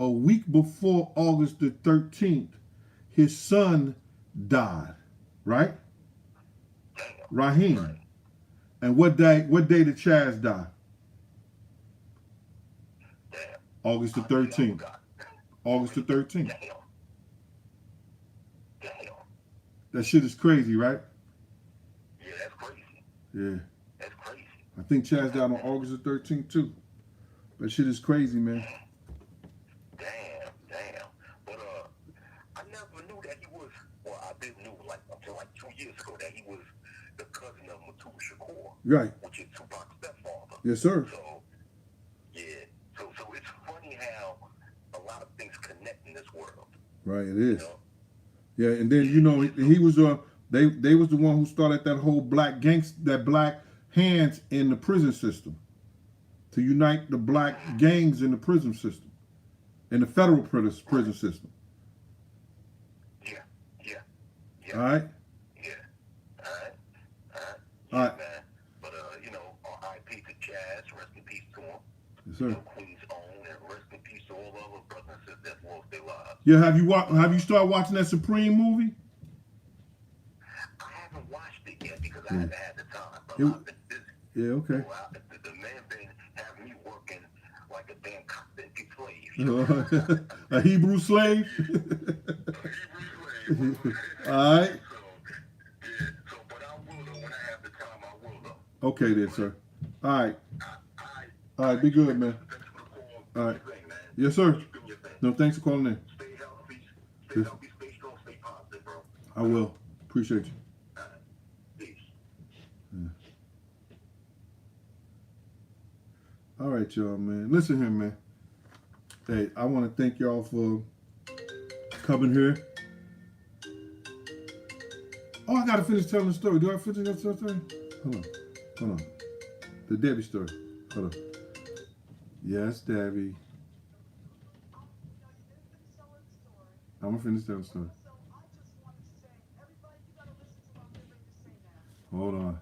A week before August the 13th, his son died. Right? Raheem. And what day did Chaz die? August the 13th. August the 13th. That shit is crazy, right? Yeah, that's crazy. Yeah. That's crazy. I think Chaz died on August the 13th too. That shit is crazy, man. Damn. But I never knew that he was. Well, I didn't know until 2 years ago that he was the cousin of Matul Shakur. Right. Which is Tupac's stepfather. Yes, sir. So yeah. So it's funny how a lot of things connect in this world. Right, it is. You know? Yeah, and then he was they was the one who started that whole black hands in the prison system to unite the black gangs in the prison system, in the federal prison system. Yeah. All right. Yeah. All right. Man. But R.I.P. to Chaz. Rest in peace to him. Yes, sir. Queen's own, and rest in peace to all the other brothers and sisters that lost their lives. Yeah, have you started watching that Supreme movie? I haven't watched it yet because I haven't had the time. But It- I've been busy. Yeah, okay. The man been having me working like a damn coptic slave. A Hebrew slave? All right. But I will though. When I have the time, I will though. Okay then, sir. All right. All right, be good, man. Thanks for the call. All right. Do your thing, man. Yes, sir. Keep doing your thing. No, thanks for calling in. Stay healthy. Stay healthy. Stay strong. Stay positive, bro. I will. Appreciate you. Peace. All right, y'all, man. Listen here, man. Hey, I want to thank y'all for coming here. Oh, I got to finish telling the story. Do I finish that story? Hold on. The Debbie story. Hold on. Yes, Debbie. I'm going to finish telling the story. Hold on.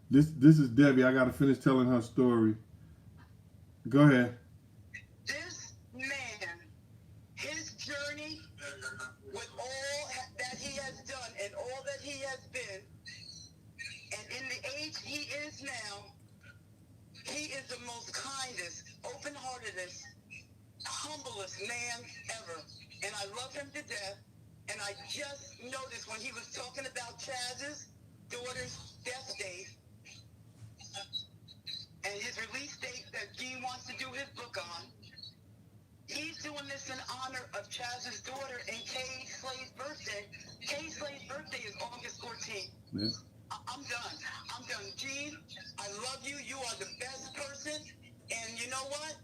This is Debbie. I got to finish telling her story. Go ahead. This man, his journey with all that he has done and all that he has been, and in the age he is now, he is the most kindest, open-heartedest, humblest man ever. And I love him to death. And I just noticed when he was talking about Chaz's daughter's death date and his release date that Gene wants to do his book on, he's doing this in honor of Chaz's daughter and Kay Slade's birthday. Kay Slade's birthday is August 14th. Yeah. I'm done. Gene, I love you. You are the best person. And you know what?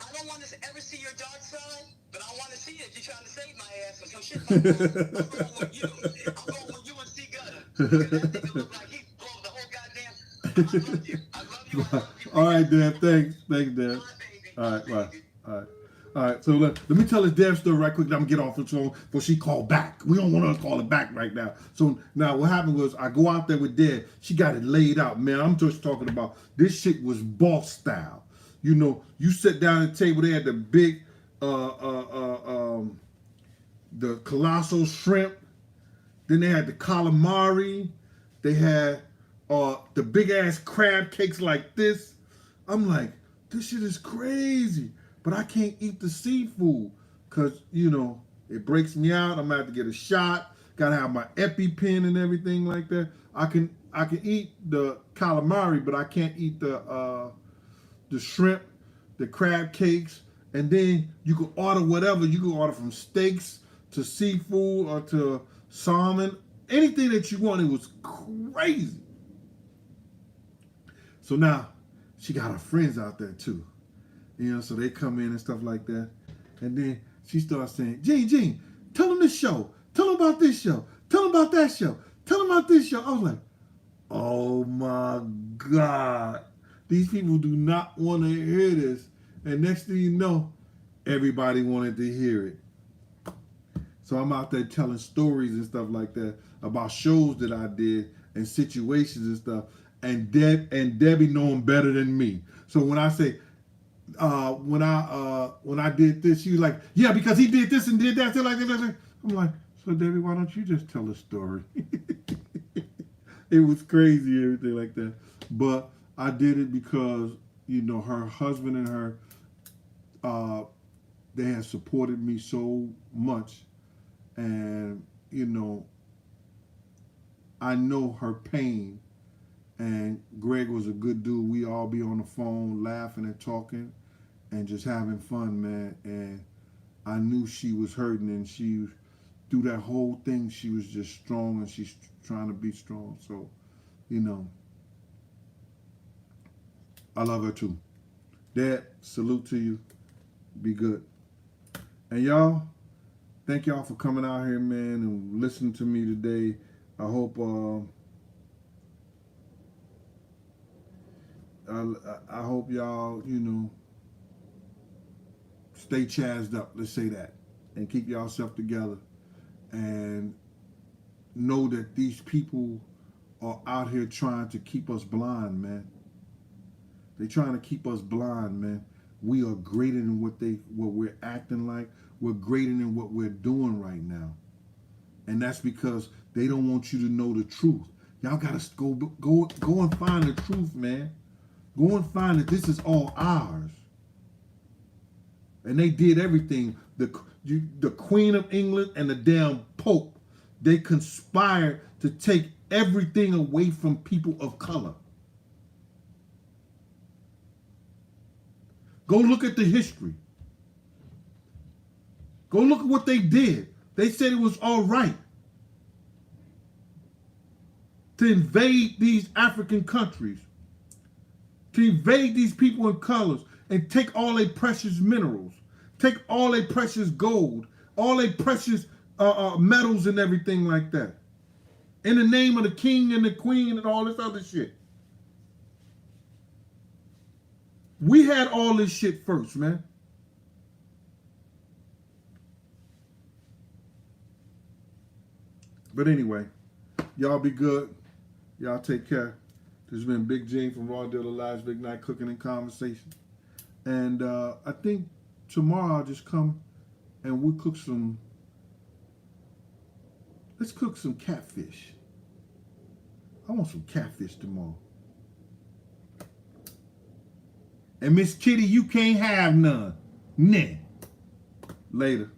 I don't want to ever see your dark side, but I want to see it. You're trying to save my ass or some shit like that. I'm going with you. I'm going with you and C Gutter. Because that nigga look like he blows the whole goddamn... I love you. All right, Deb. Thanks, Deb. Bye, baby. All right, bye. All right. So let me tell this Deb story right quick. I'm gonna get off the phone before she call back. We don't want her to call it back right now. So now what happened was I go out there with Deb. She got it laid out, man. I'm just talking about this shit was boss style. You know, you sit down at the table. They had the big, the colossal shrimp. Then they had the calamari. They had the big ass crab cakes like this. I'm like, this shit is crazy. But I can't eat the seafood because, you know, it breaks me out. I'm going to have to get a shot. Got to have my EpiPen and everything like that. I can eat the calamari, but I can't eat the shrimp, the crab cakes. And then you can order whatever. You can order from steaks to seafood or to salmon. Anything that you want. It was crazy. So now she got her friends out there too. You know, so they come in and stuff like that. And then she starts saying, Gene, tell them this show. Tell them about this show. Tell them about that show. Tell them about this show. I was like, oh my God. These people do not want to hear this. And next thing you know, everybody wanted to hear it. So I'm out there telling stories and stuff like that about shows that I did and situations and stuff. And Debbie know them better than me. So when I say, when I did this, she was like, yeah, because he did this and did that. Like that. I'm like, so Debbie, why don't you just tell a story? It was crazy, everything like that. But I did it because, you know, her husband and her, they had supported me so much. And, you know, I know her pain. And Greg was a good dude. We all be on the phone laughing and talking and just having fun, man. And I knew she was hurting, and she, through that whole thing, she was just strong, and she's trying to be strong. So, you know, I love her too. Dad, salute to you. Be good. And y'all, thank y'all for coming out here, man, and listening to me today. I hope I hope y'all, you know, stay chazzed up, let's say that, and keep yourself together, and know that these people are out here trying to keep us blind, man. They're trying to keep us blind, man. We are greater than what we're acting like. We're greater than what we're doing right now. And that's because they don't want you to know the truth. Y'all gotta go and find the truth, man. Go and find that this is all ours. And they did everything. The Queen of England and the damn Pope, they conspired to take everything away from people of color. Go look at the history. Go look at what they did. They said it was all right to invade these African countries, to invade these people in colors and take all their precious minerals, take all their precious gold, all their precious metals and everything like that, in the name of the king and the queen and all this other shit. We had all this shit first, man. But anyway, y'all be good. Y'all take care. This has been Big Gene from Raw Dealer Lives, Big Night Cooking and Conversation. And I think tomorrow I'll just come and we'll cook some, let's cook some catfish. I want some catfish tomorrow. And Miss Kitty, you can't have none. Nah. Later.